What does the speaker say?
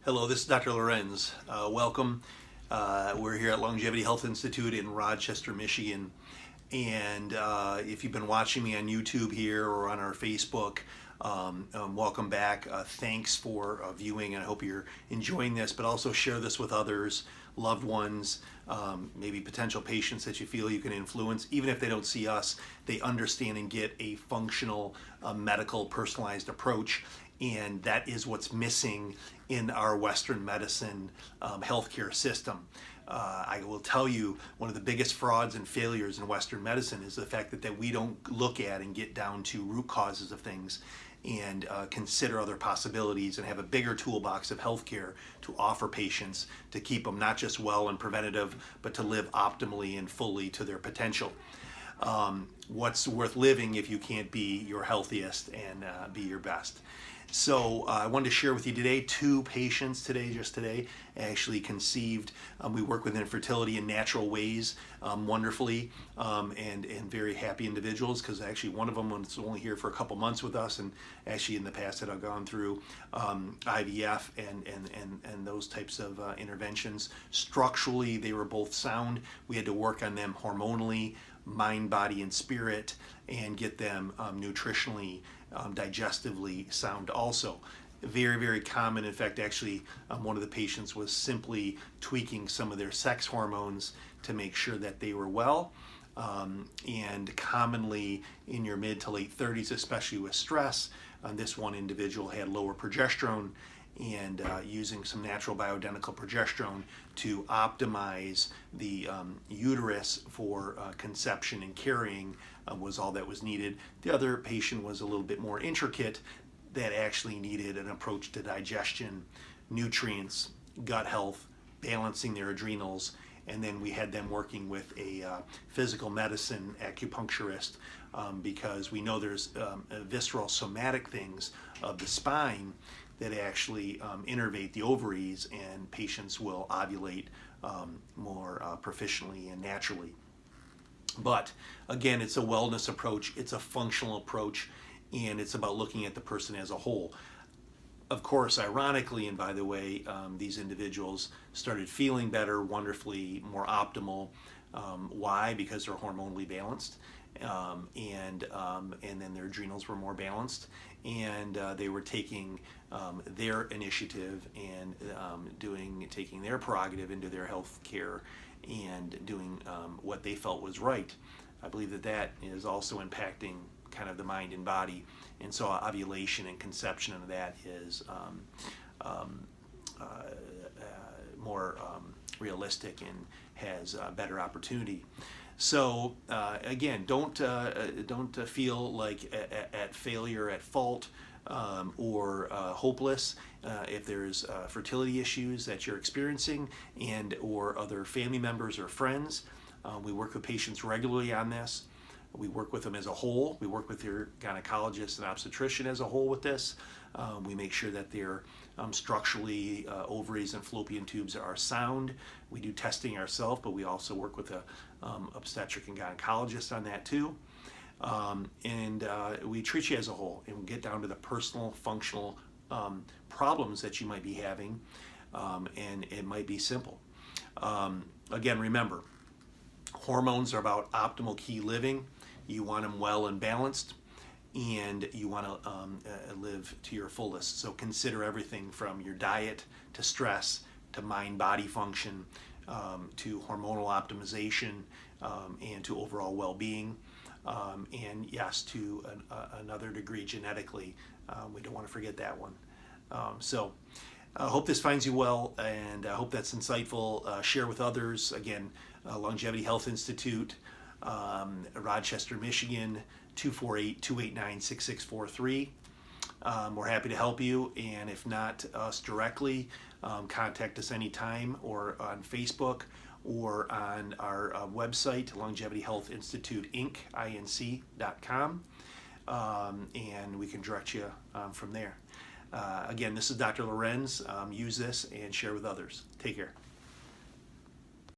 Hello, this is Dr. Lewerenz. Welcome. We're here at Longevity Health Institute in Rochester, Michigan. And if you've been watching me on YouTube here or on our Facebook, welcome back. Thanks for viewing, and I hope you're enjoying this, but also share this with others, loved ones, maybe potential patients that you feel you can influence. Even if they don't see us, they understand and get a functional, medical, personalized approach. And that is what's missing in our Western medicine healthcare system. I will tell you, one of the biggest frauds and failures in Western medicine is the fact that we don't look at and get down to root causes of things and consider other possibilities and have a bigger toolbox of healthcare to offer patients to keep them not just well and preventative, but to live optimally and fully to their potential. What's worth living if you can't be your healthiest and be your best? So I wanted to share with you today two patients just today actually conceived. We work within fertility in natural ways wonderfully and very happy individuals, because actually one of them was only here for a couple months with us, and actually in the past had gone through IVF and those types of interventions. Structurally, they were both sound. We had to work on them hormonally, mind, body, and spirit, and get them nutritionally, digestively sound also. Very, very common. In fact, actually, one of the patients was simply tweaking some of their sex hormones to make sure that they were well. And commonly in your mid to late 30s, especially with stress, this one individual had lower progesterone, and using some natural bioidentical progesterone to optimize the uterus for conception and carrying was all that was needed. The other patient was a little bit more intricate, that actually needed an approach to digestion, nutrients, gut health, balancing their adrenals, and then we had them working with a physical medicine acupuncturist because we know there's visceral somatic things of the spine that actually innervate the ovaries, and patients will ovulate more proficiently and naturally. But again, it's a wellness approach, it's a functional approach, and it's about looking at the person as a whole. Of course, ironically, and by the way, these individuals started feeling better, wonderfully more optimal. Why? Because they're hormonally balanced, and then their adrenals were more balanced, and they were taking their initiative and taking their prerogative into their health care and doing what they felt was right. I believe that is also impacting kind of the mind and body, and so ovulation and conception of that is more realistic and has better opportunity. So again, don't feel like at failure, at fault, or hopeless if there's fertility issues that you're experiencing, and or other family members or friends. We work with patients regularly on this. We work with them as a whole. We work with your gynecologist and obstetrician as a whole with this. We make sure that their structurally ovaries and fallopian tubes are sound. We do testing ourselves, but we also work with a obstetric and gynecologist on that too. And we treat you as a whole, and we get down to the personal, functional problems that you might be having, and it might be simple. Again, remember, hormones are about optimal key living. You want them well and balanced, and you want to live to your fullest. So consider everything from your diet to stress to mind-body function to hormonal optimization and to overall well-being, and yes, to another degree genetically. We don't want to forget that one. So I hope this finds you well, and I hope that's insightful. Share with others. Again, Longevity Health Institute, Rochester, Michigan, 248-289-6643. We're happy to help you, and if not us directly, contact us anytime, or on Facebook, or on our website, Longevity Health Institute Inc.com, and we can direct you from there. Again, this is Dr. Lewerenz. Use this and share with others. Take care.